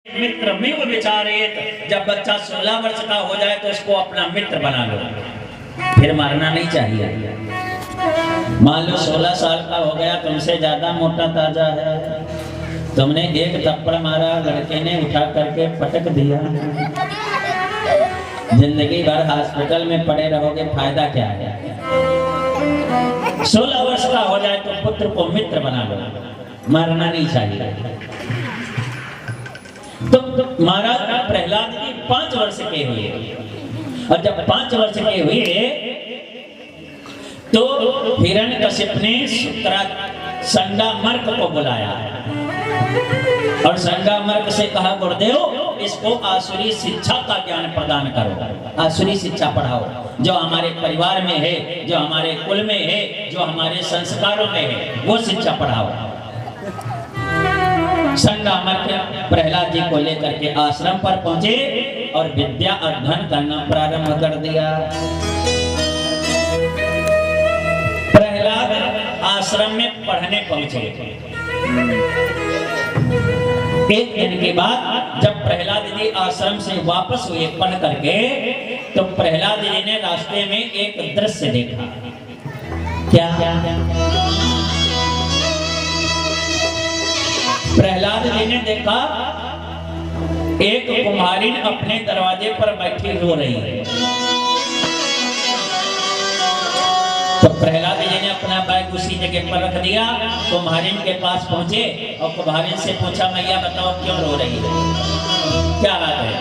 मित्र में वो विचारित, जब बच्चा 16 वर्ष का हो जाए तो उसको अपना मित्र बना लो, फिर मारना नहीं चाहिए। मान लो 16 साल का हो गया, तुमसे ज्यादा मोटा ताजा है, तुमने एक थप्पड़ मारा, लड़के ने उठा करके पटक दिया, जिंदगी भर हॉस्पिटल में पड़े रहोगे, फायदा क्या है। 16 वर्ष का हो जाए तो पुत्र को मित्र बना लो, मारना नहीं चाहिए। तो महाराज प्रहलाद जी 5 वर्ष के हुए, और जब 5 वर्ष के हुए तो हिरण्यकशिप ने संडामर्क को बुलाया और संडामर्क से कहा, गुरुदेव इसको आसुरी शिक्षा का ज्ञान प्रदान करो, आसुरी शिक्षा पढ़ाओ, जो हमारे परिवार में है, जो हमारे कुल में है, जो हमारे संस्कारों में है, वो शिक्षा पढ़ाओ। संडामर्क प्रहलाद जी को लेकर के आश्रम पर पहुंचे और विद्या अध्ययन करना प्रारंभ कर दिया। प्रहलाद आश्रम में पढ़ने पहुंचे। एक दिन के बाद जब प्रहलाद जी आश्रम से वापस हुए पढ़ करके, तो प्रहलाद जी ने रास्ते में एक दृश्य देखा। क्या? प्रहलाद जी ने देखा एक कुम्हारिन अपने दरवाजे पर बैठी रो रही है। तो प्रहलाद जी ने अपना बैग उसी जगह पर रख दिया, कुम्हारिन के पास पहुंचे और कुम्हारिन से पूछा, मैया बताओ क्यों रो रही है, क्या बात है।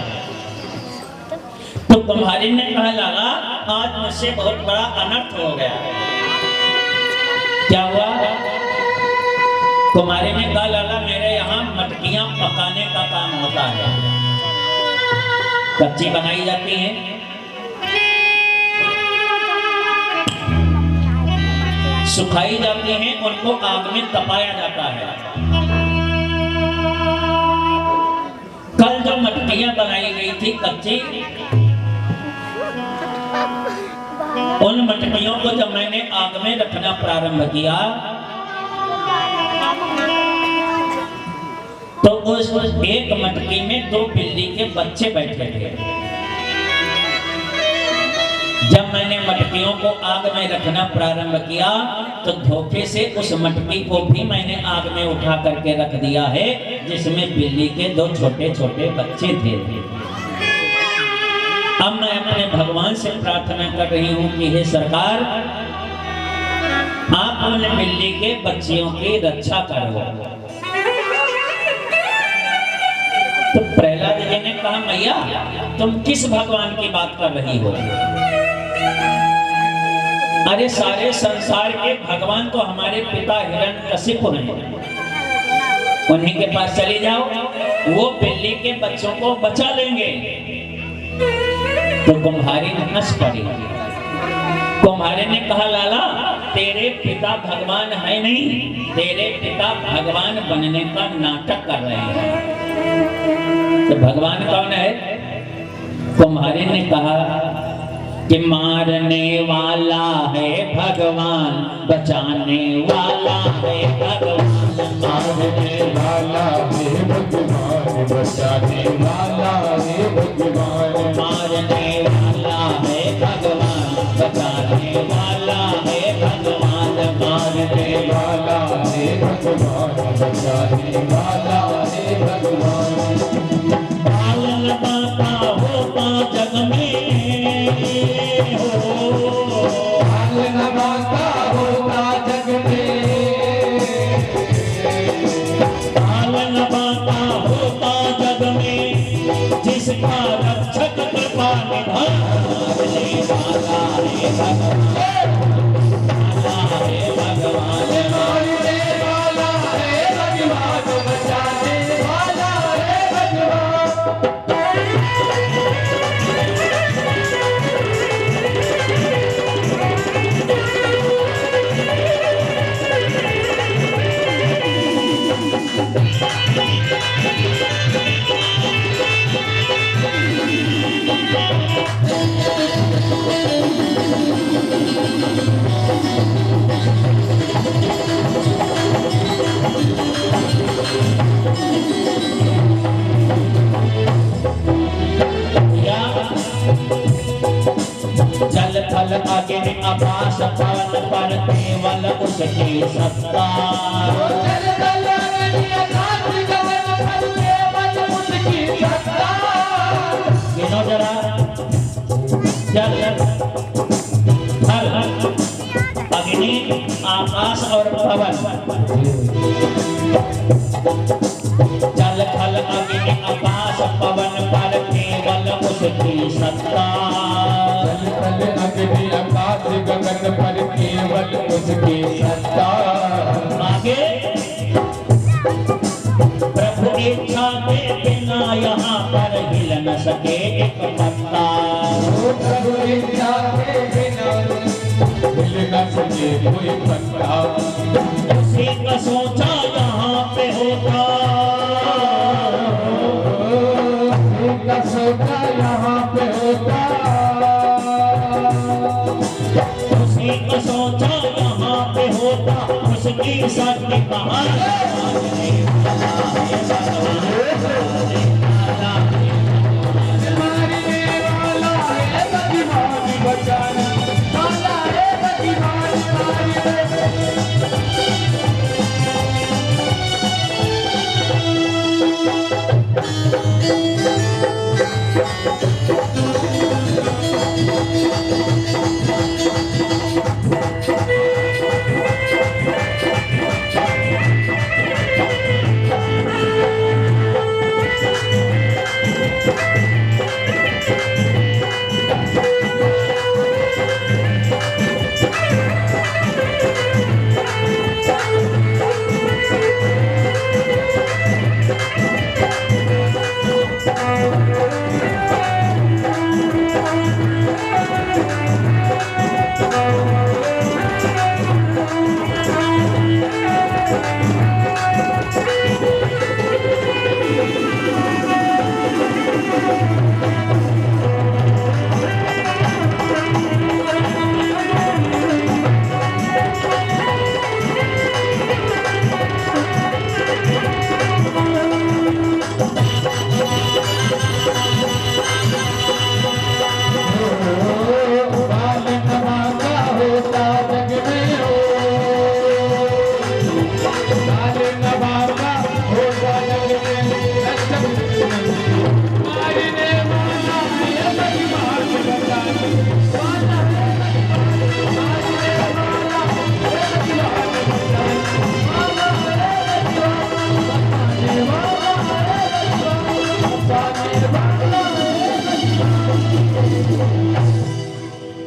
तो कुम्हारिन ने कहा, लाला आज मुझसे बहुत बड़ा अनर्थ हो गया। क्या हुआ? कुम्हारी ने कहा, लाला मेरे यहाँ मटकियां पकाने का काम होता है, कच्ची बनाई जाती हैं, सुखाई जाती हैं, उनको आग में तपाया जाता है। कल जो मटकियां बनाई गई थी कच्ची, उन मटकियों को जब मैंने आग में रखना प्रारंभ किया तो उस एक मटकी में 2 बिल्ली के बच्चे बैठे थे। जब मैंने मटकियों को आग में रखना प्रारंभ किया तो धोखे से उस मटकी को भी मैंने आग में उठा करके रख दिया है, जिसमें बिल्ली के 2 छोटे छोटे बच्चे थे। अब मैं अपने भगवान से प्रार्थना कर रही हूँ कि हे सरकार, आप उन बिल्ली के बच्चियों की रक्षा करो। तो प्रहलाद जी ने कहा, मैया तुम किस भगवान की बात कर रही हो? अरे सारे संसार के भगवान तो हमारे पिता हिरण्यकशिप हैं, उन्हीं के पास चली जाओ, वो बिल्ली के बच्चों को बचा लेंगे। तो कुम्हारी हंस पड़ी। कुम्हारी ने कहा, लाला तेरे पिता भगवान है नहीं, तेरे पिता भगवान बनने का नाटक कर रहे हैं। तो भगवान कौन है? कुम्हारी ने कहा कि मारने वाला है भगवान, बचाने वाला है भगवान, मारने वाला है भगवान, बचाने वाला है भगवान, मारने वाला है भगवान, बचाने वाला है भगवान, मारने वाला है भगवान, बचाने वाला है भगवान। पालन माता होता जग में हो, पालन माता होता जग में, पालन माता होता जग में, जिसका रक्षक कृपा निभाने वाला है भगवान, वाला है भगवान, मारने वाला है भगवान, बचाने वाला है भगवान। अगिन आकाश पवन पर केवल उसकी सत्ता। जल तल अग्नि आकाश गगन पर केवल उसकी सत्ता। गिनो जरा, जल थल अग्नि आकाश और पवन, जल थल अग्नि आकाश पवन पर केवल उसकी सत्ता। जल तल अग्नि आकाश गगन पर केवल उसकी सत्ता। आगे प्रभु इच्छा के बिना यहाँ पर हिल न सके एक पत्ता। प्रभु इच्छा के बिना हिल न सके कोई पत्ता। उसी का सोचा यहाँ पे होता, का सोचा यहाँ पे होता। उसी का सोचा यहाँ पे होता, उसकी शक्ति कहाँ मारने वाला है बदीवान बचाना वाला है बदीवान मारने।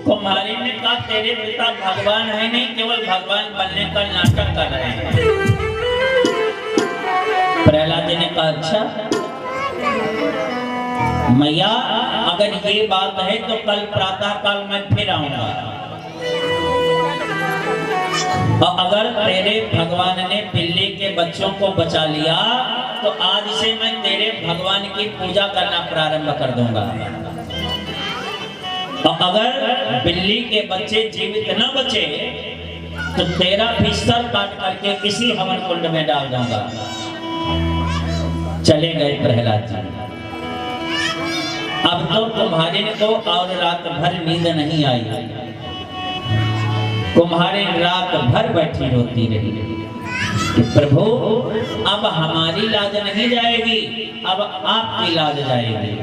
कुम्हारी ने कहा तेरे पिता भगवान है नहीं, केवल भगवान बनने का नाटक कर रहे हैं। प्रहलाद जी ने कहा अच्छा मैया, अगर ये बात है तो कल प्रातः काल मैं फिर आऊंगा, और अगर तेरे भगवान ने बिल्ली के बच्चों को बचा लिया तो आज से मैं तेरे भगवान की पूजा करना प्रारंभ कर दूंगा, और अगर बिल्ली के बच्चे जीवित न बचे तो तेरा भी सर काट करके किसी हवन कुंड में डाल दूंगा। चले गए प्रहलाद जी। अब तो कुम्हारी को और रात भर नींद नहीं आई। कुम्हारी रात भर बैठी रोती रही कि प्रभु अब हमारी लाज नहीं जाएगी, अब आपकी लाज जाएगी।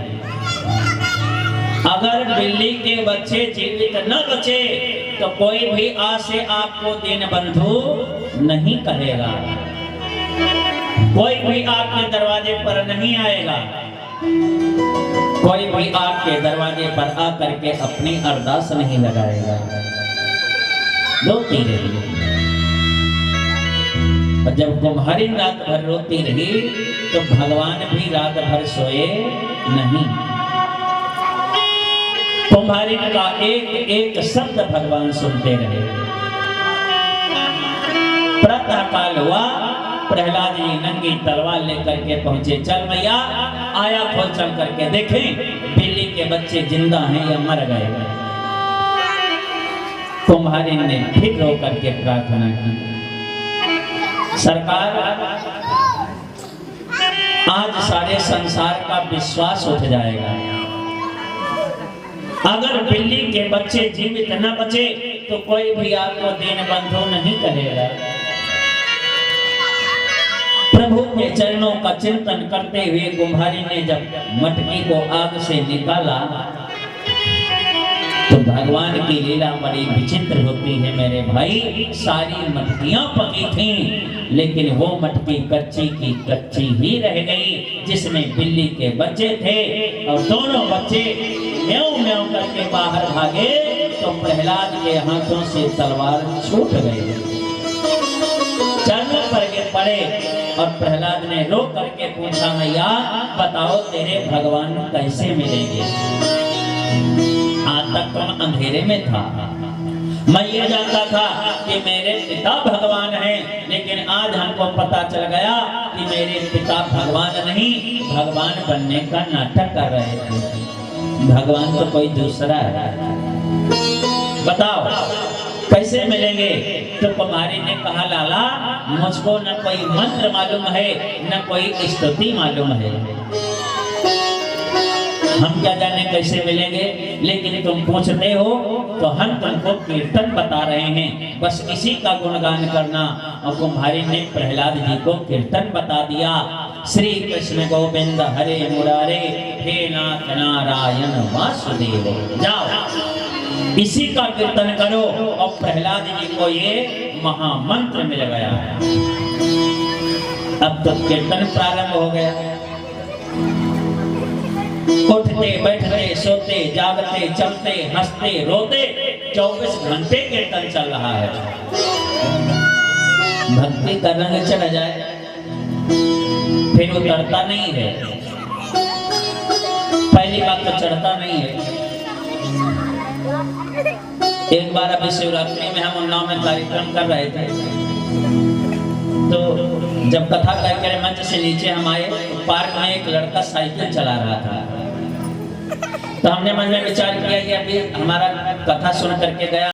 अगर बिल्ली के बच्चे जीवित न बचे तो कोई भी आज से आपको दीन बंधु नहीं कहेगा, कोई भी आपके दरवाजे पर नहीं आएगा, कोई भी आपके दरवाजे पर आकर के अपनी अरदास नहीं लगाएगा। रोती रही, और जब कुम्हारी रात भर रोती रही तो भगवान भी रात भर सोए नहीं। कुम्हारी का एक एक शब्द भगवान सुनते रहे। प्रातः काल हुआ, प्रहलाद जी नंगी तलवार लेकर के पहुंचे। चल मैया, आया खोल चल करके देखें बिल्ली के बच्चे जिंदा हैं या मर गए। कुम्हारी ने फिर रो करके प्रार्थना की, सरकार आज सारे संसार का विश्वास उठ जाएगा। अगर बिल्ली के बच्चे जीवित न बचे तो कोई भी आपको दीन बंधु नहीं करेगा। प्रभु के चरणों का चिंतन करते हुए कुम्हारी ने जब मटकी को आग से निकाला तो भगवान की लीला बड़ी विचित्र होती है मेरे भाई। सारी मटकियां पकी थीं, लेकिन वो मटकी कच्ची की कच्ची ही रह गई जिसमें बिल्ली के बच्चे थे। और दोनों बच्चे म्याऊं म्याऊं करके बाहर भागे तो प्रहलाद के हाथों से तलवार छूट गई, चरणों पर गिर पड़े। और प्रहलाद ने रो करके पूछा, मैया बताओ तेरे भगवान कैसे मिलेंगे? आज तक तुम अंधेरे में था। मैं ये जानता था कि मेरे पिता भगवान हैं, लेकिन आज हमको पता चल गया कि मेरे पिता भगवान नहीं, भगवान बनने का नाटक कर रहे थे। भगवान तो कोई दूसरा है, बताओ कैसे मिलेंगे? तो कुमारी ने कहा, लाला मुझको न कोई मंत्र मालूम है न कोई स्तुति मालूम है, हम क्या जाने कैसे मिलेंगे, लेकिन तुम पूछते हो तो हम तुमको कीर्तन बता रहे हैं, बस इसी का गुणगान करना। और कुम्हारी ने प्रहलाद जी को कीर्तन बता दिया। श्री कृष्ण गोविंद हरे मुरारे, हे नाथ नारायण वासुदेव। जाओ इसी का कीर्तन करो। और प्रहलाद जी को ये महामंत्र मिल गया। अब तो कीर्तन प्रारंभ हो गया। उठते बैठते सोते जागते चलते हंसते रोते 24 घंटे कीर्तन चल रहा है। भक्ति का रंग चढ़ जाए फिर उतरता नहीं है। पहली बात तो चढ़ता नहीं है। एक बार अभी शिवरात्रि में हम उन्नाव में कार्यक्रम कर रहे थे, तो जब कथा कार्यक्रम मंच से नीचे हम आए तो पार्क में एक लड़का साइकिल चला रहा था। तो हमने मन में विचार किया कि अभी हमारा कथा सुन करके गया।